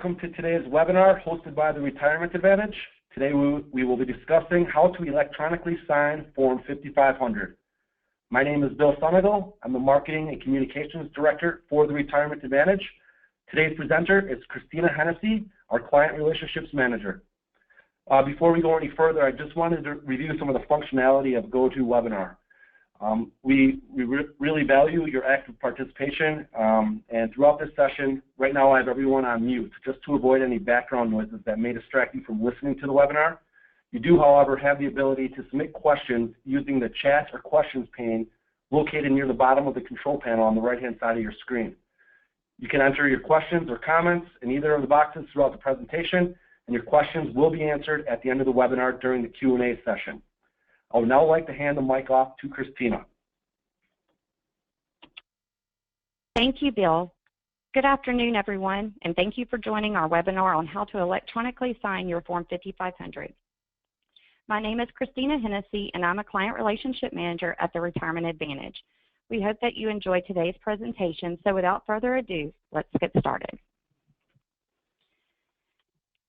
welcome to today's webinar hosted by the Retirement Advantage. Today we will be discussing how to electronically sign Form 5500. My name is Bill Somerville. I'm the Marketing and Communications Director for the Retirement Advantage. Today's presenter is Christina Hennessy, our Client Relationships Manager. Before we go any further, I just wanted to review some of the functionality of GoToWebinar. We really value your active participation, and throughout this session, right now I have everyone on mute, just to avoid any background noises that may distract you from listening to the webinar. You do, however, have the ability to submit questions using the chat or questions pane located near the bottom of the control panel on the right-hand side of your screen. You can enter your questions or comments in either of the boxes throughout the presentation, and your questions will be answered at the end of the webinar during the Q&A session. I would now like to hand the mic off to Christina. Thank you, Bill. Good afternoon, everyone, and thank you for joining our webinar on how to electronically sign your Form 5500. My name is Christina Hennessy, and I'm a Client Relationship Manager at the Retirement Advantage. We hope that you enjoyed today's presentation, so without further ado, let's get started.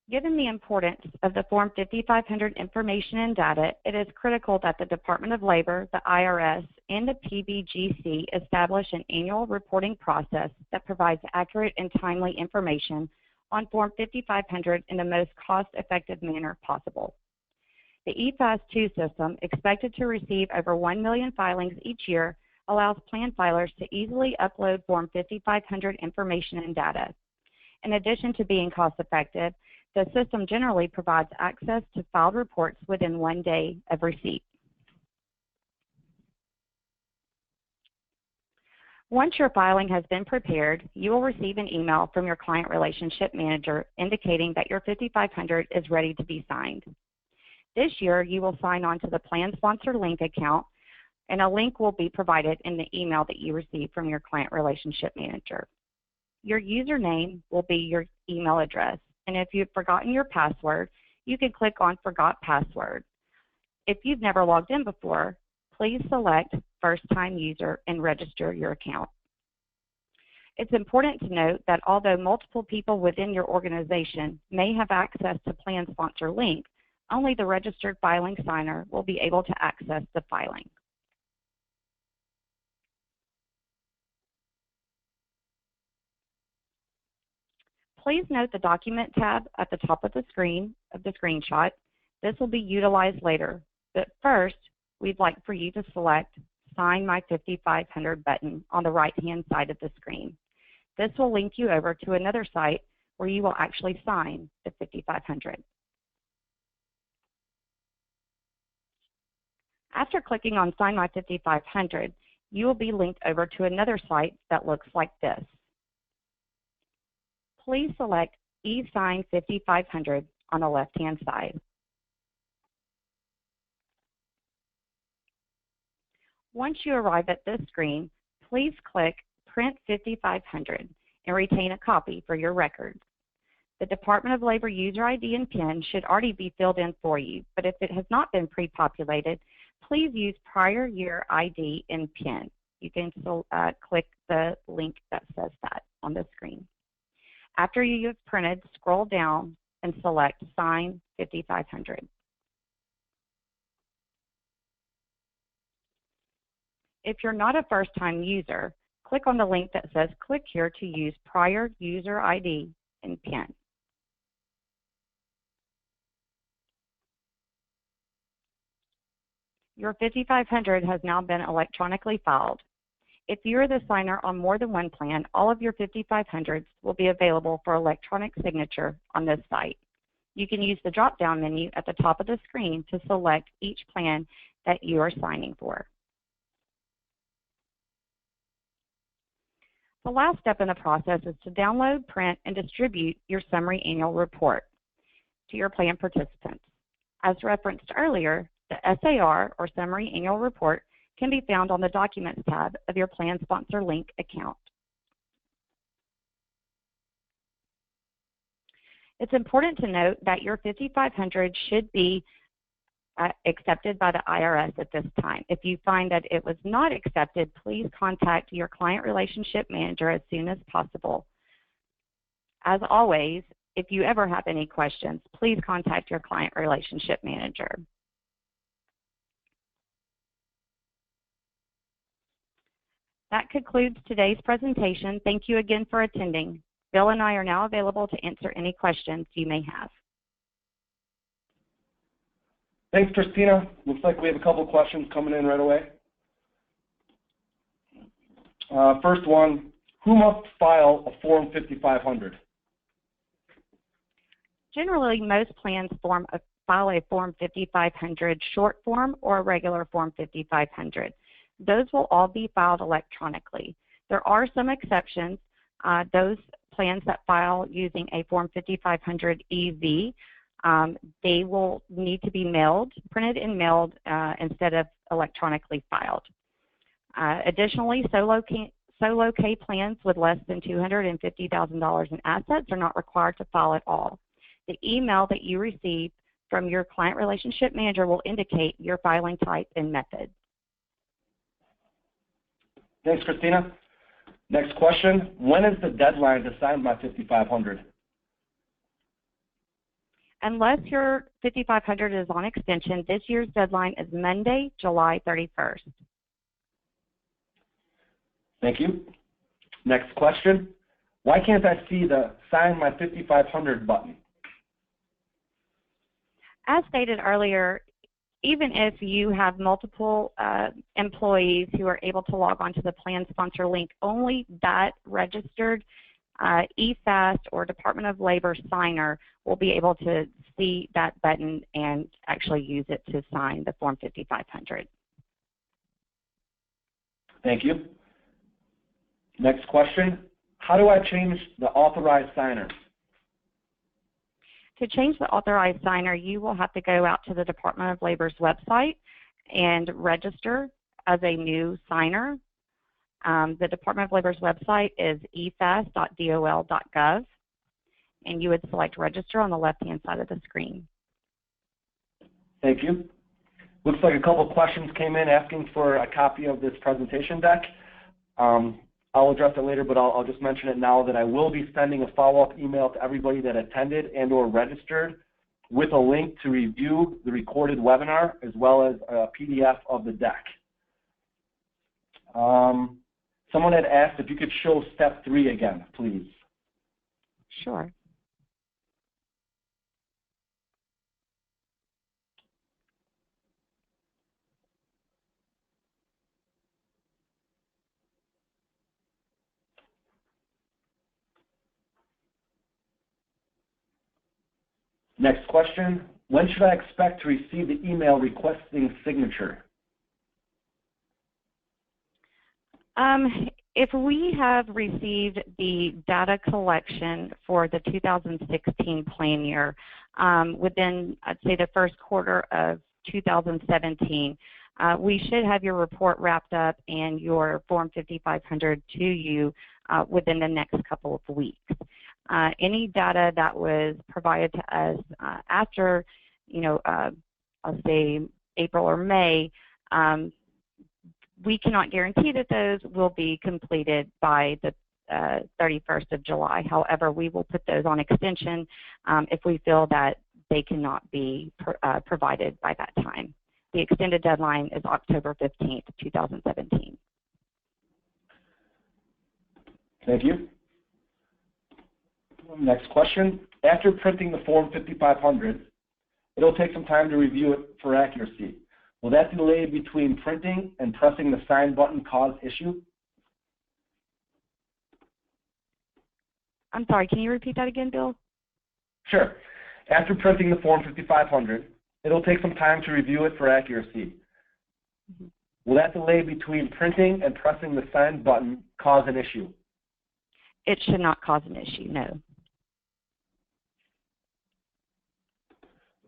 Given the importance of the Form 5500 information and data, it is critical that the Department of Labor, the IRS, and the PBGC establish an annual reporting process that provides accurate and timely information on Form 5500 in the most cost-effective manner possible. The eFAST-2 system, expected to receive over 1 million filings each year, allows plan filers to easily upload Form 5500 information and data. In addition to being cost-effective, the system generally provides access to filed reports within 1 day of receipt. Once your filing has been prepared, you will receive an email from your Client Relationship Manager indicating that your 5500 is ready to be signed. This year, you will sign on to the Plan Sponsor Link account, and a link will be provided in the email that you receive from your Client Relationship Manager. Your username will be your email address, and if you've forgotten your password, you can click on Forgot Password. If you've never logged in before, please select First Time User and register your account. It's important to note that although multiple people within your organization may have access to Plan Sponsor Link, only the registered filing signer will be able to access the filing. Please note the Document tab at the top of the screen of the screenshot. This will be utilized later, but first, we'd like for you to select Sign My 5500 button on the right-hand side of the screen. This will link you over to another site where you will actually sign the 5500. After clicking on Sign My 5500, you will be linked over to another site that looks like this. Please select eSign 5500 on the left-hand side. Once you arrive at this screen, please click Print 5500 and retain a copy for your records. The Department of Labor user ID and PIN should already be filled in for you, but if it has not been pre-populated, please use prior year ID and PIN. You can click the link that says that on the screen. After you have printed, scroll down and select Sign 5500. If you're not a first-time user, click on the link that says click here to use prior user ID and PIN. Your 5500 has now been electronically filed. If you are the signer on more than one plan, all of your 5500s will be available for electronic signature on this site. You can use the drop-down menu at the top of the screen to select each plan that you are signing for. The last step in the process is to download, print, and distribute your summary annual report to your plan participants. As referenced earlier, the SAR, or Summary Annual Report, can be found on the Documents tab of your Plan Sponsor Link account. It's important to note that your 5500 should be accepted by the IRS at this time. If you find that it was not accepted, please contact your Client Relationship Manager as soon as possible. As always, If you ever have any questions, please contact your client relationship manager. That concludes today's presentation. Thank you again for attending. Bill and I are now available to answer any questions you may have. Thanks, Christina. Looks like we have a couple of questions coming in right away. First one, who must file a Form 5500? Generally, most plans file a Form 5500 short form or a regular Form 5500. Those will all be filed electronically. There are some exceptions. Those plans that file using a Form 5500 EV, they will need to be mailed, printed and mailed instead of electronically filed. Additionally, solo K plans with less than $250,000 in assets are not required to file at all. The email that you receive from your client relationship manager will indicate your filing type and method. Thanks, Christina. Next question, when is the deadline to sign my 5500? Unless your 5500 is on extension, this year's deadline is Monday, July 31st. Thank you. Next question, why can't I see the sign my 5500 button? As stated earlier, even if you have multiple employees who are able to log on to the plan sponsor link, only that registered EFAST or Department of Labor signer will be able to see that button and actually use it to sign the Form 5500. Thank you. Next question, how do I change the authorized signer? To change the authorized signer, you will have to go out to the Department of Labor's website and register as a new signer. The Department of Labor's website is efas.dol.gov, and you would select register on the left-hand side of the screen. Thank you. Looks like a couple of questions came in asking for a copy of this presentation deck. I'll address it later, but I'll just mention it now that I will be sending a follow-up email to everybody that attended and or registered with a link to review the recorded webinar as well as a PDF of the deck. Someone had asked if you could show step 3 again, please. Sure. Next question, when should I expect to receive the email requesting signature? If we have received the data collection for the 2016 plan year within, I'd say, the first quarter of 2017, we should have your report wrapped up and your Form 5500 to you within the next couple of weeks. Any data that was provided to us after, I'll say April or May, we cannot guarantee that those will be completed by the 31st of July. However, we will put those on extension if we feel that they cannot be provided by that time. The extended deadline is October 15th, 2017. Thank you. Next question. After printing the Form 5500, it'll take some time to review it for accuracy. Will that delay between printing and pressing the sign button cause issue? I'm sorry, can you repeat that again, Bill? Sure. After printing the Form 5500, it'll take some time to review it for accuracy. Mm-hmm. Will that delay between printing and pressing the sign button cause an issue? It should not cause an issue, no.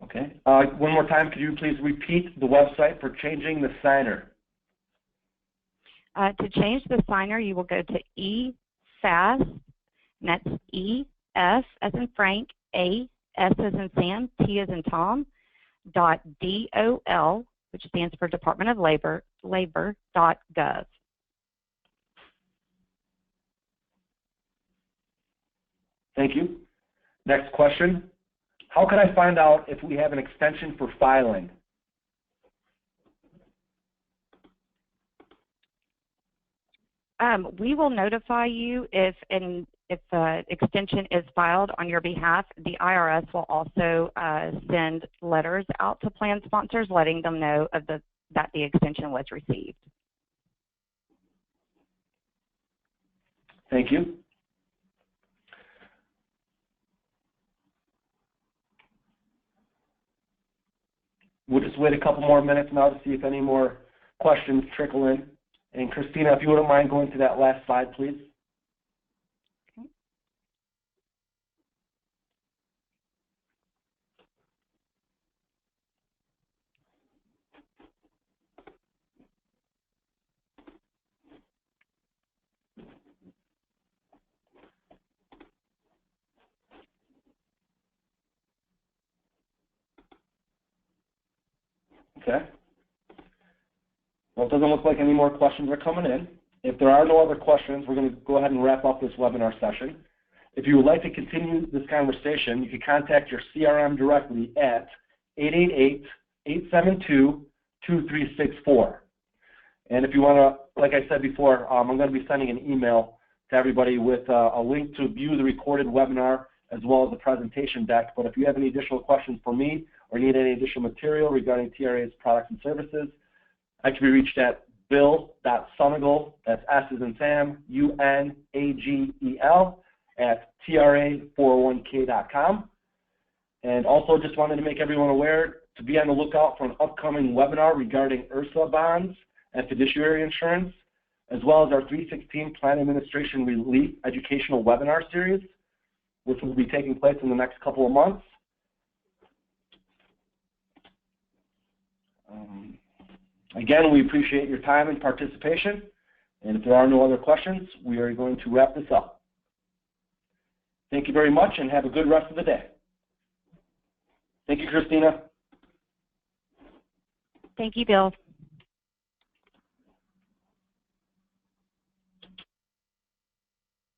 Okay. One more time, could you please repeat the website for changing the signer? To change the signer, you will go to EFAST, and that's E-F as in Frank, A, S as in Sam, T as in Tom, .dol, which stands for Department of Labor, labor.gov. Thank you. Next question, how can I find out if we have an extension for filing? We will notify you if an extension is filed on your behalf. The IRS will also send letters out to plan sponsors letting them know that the extension was received. Thank you. We'll just wait a couple more minutes now to see if any more questions trickle in. And Christina, if you wouldn't mind going to that last slide, please. Okay. Well, it doesn't look like any more questions are coming in. If there are no other questions, we're going to go ahead and wrap up this webinar session. If you would like to continue this conversation, you can contact your CRM directly at 888-872-2364. And if you want to, like I said before, I'm going to be sending an email to everybody with a link to view the recorded webinar as well as the presentation deck. But if you have any additional questions for me or need any additional material regarding TRA's products and services, I can be reached at bill.sunigal, that's S as in Sam, U-N-A-G-E-L, at tra401k.com. And also just wanted to make everyone aware to be on the lookout for an upcoming webinar regarding ERISA bonds and fiduciary insurance, as well as our 316 Plan Administration Relief educational webinar series, which will be taking place in the next couple of months. Again, we appreciate your time and participation, and if there are no other questions, we are going to wrap this up. Thank you very much, and have a good rest of the day. Thank you, Christina. Thank you, Bill.